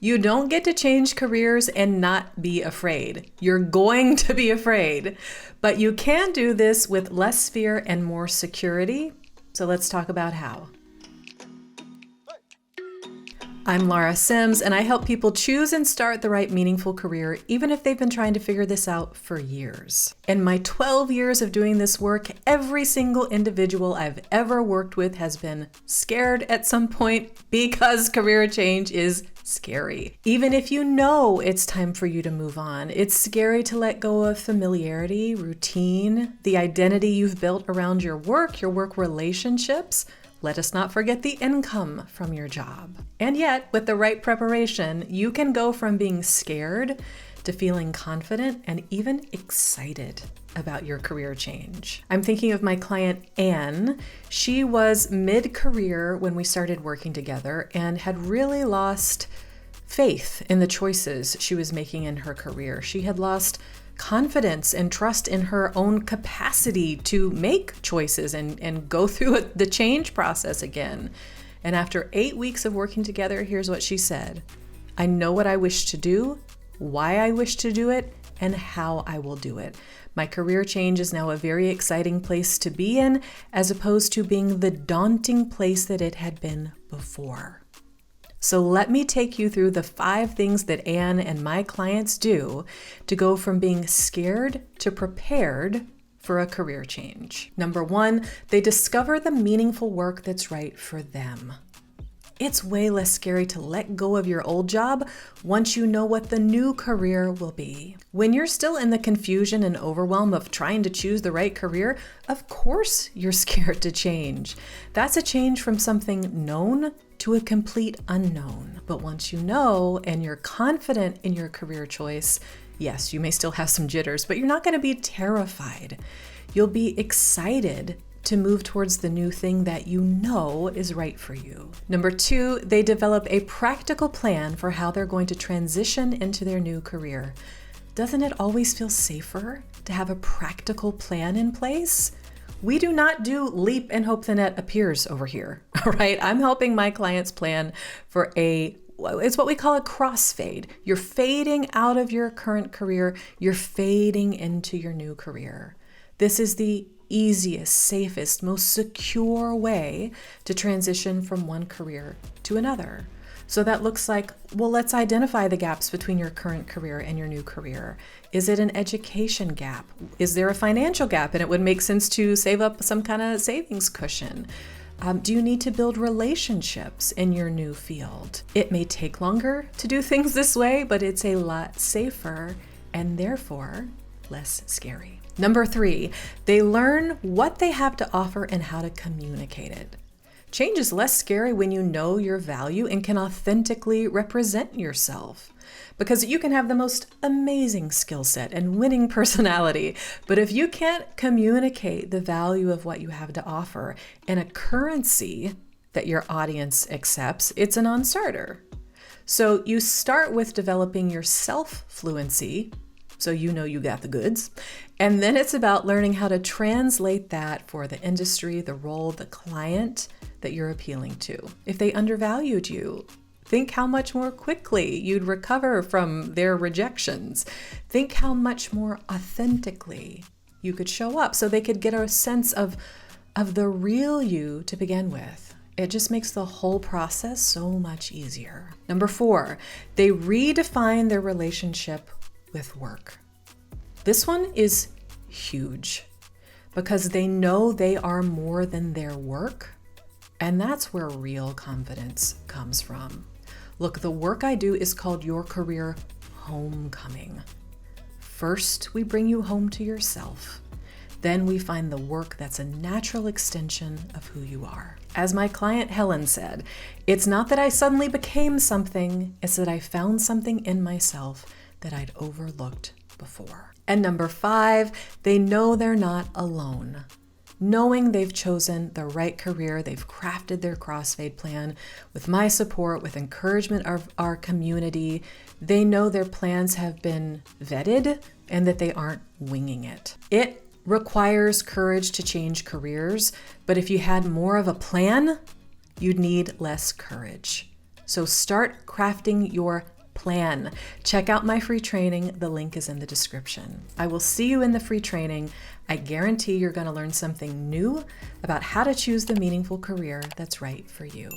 You don't get to change careers and not be afraid. You're going to be afraid, but you can do this with less fear and more security. So let's talk about how. I'm Laura Sims, and I help people choose and start the right meaningful career, even if they've been trying to figure this out for years. In my 12 years of doing this work, every single individual I've ever worked with has been scared at some point because career change is scary. Even if you know it's time for you to move on, it's scary to let go of familiarity, routine, the identity you've built around your work relationships. Let us not forget the income from your job. And yet, with the right preparation, you can go from being scared to feeling confident and even excited about your career change. I'm thinking of my client, Anne. She was mid-career when we started working together and had really lost faith in the choices she was making in her career. She had lost confidence and trust in her own capacity to make choices and go through the change process again. And after 8 weeks of working together, here's what she said. I know what I wish to do, why I wish to do it, and how I will do it. My career change is now a very exciting place to be in, as opposed to being the daunting place that it had been before. So let me take you through the 5 things that Anne and my clients do to go from being scared to prepared for a career change. Number 1, they discover the meaningful work that's right for them. It's way less scary to let go of your old job once you know what the new career will be. When you're still in the confusion and overwhelm of trying to choose the right career, of course you're scared to change. That's a change from something known to a complete unknown. But once you know and you're confident in your career choice, yes, you may still have some jitters, but you're not going to be terrified. You'll be excited to move towards the new thing that you know is right for you. Number 2, they develop a practical plan for how they're going to transition into their new career. Doesn't it always feel safer to have a practical plan in place? We do not do leap and hope the net appears over here, all right? I'm helping my clients plan for it's what we call a crossfade. You're fading out of your current career, you're fading into your new career. This is the easiest, safest, most secure way to transition from one career to another. So that looks like, well, let's identify the gaps between your current career and your new career. Is it an education gap? Is there a financial gap? And it would make sense to save up some kind of savings cushion. Do you need to build relationships in your new field? It may take longer to do things this way, but it's a lot safer and therefore less scary. Number 3, they learn what they have to offer and how to communicate it. Change is less scary when you know your value and can authentically represent yourself. Because you can have the most amazing skill set and winning personality, but if you can't communicate the value of what you have to offer in a currency that your audience accepts, it's a non-starter. So you start with developing your self-fluency, so you know you got the goods. And then it's about learning how to translate that for the industry, the role, the client that you're appealing to. If they undervalued you, think how much more quickly you'd recover from their rejections. Think how much more authentically you could show up so they could get a sense of the real you to begin with. It just makes the whole process so much easier. Number 4, they redefine their relationship with work. This one is huge because they know they are more than their work, and that's where real confidence comes from. Look, the work I do is called your career homecoming. First, we bring you home to yourself. Then we find the work that's a natural extension of who you are. As my client Helen said, it's not that I suddenly became something, it's that I found something in myself that I'd overlooked before. And number 5, they know they're not alone. Knowing they've chosen the right career, they've crafted their crossfade plan with my support, with encouragement of our community. They know their plans have been vetted and that they aren't winging it. It requires courage to change careers, but if you had more of a plan, you'd need less courage. So start crafting your plan. Check out my free training. The link is in the description. I will see you in the free training. I guarantee you're going to learn something new about how to choose the meaningful career that's right for you.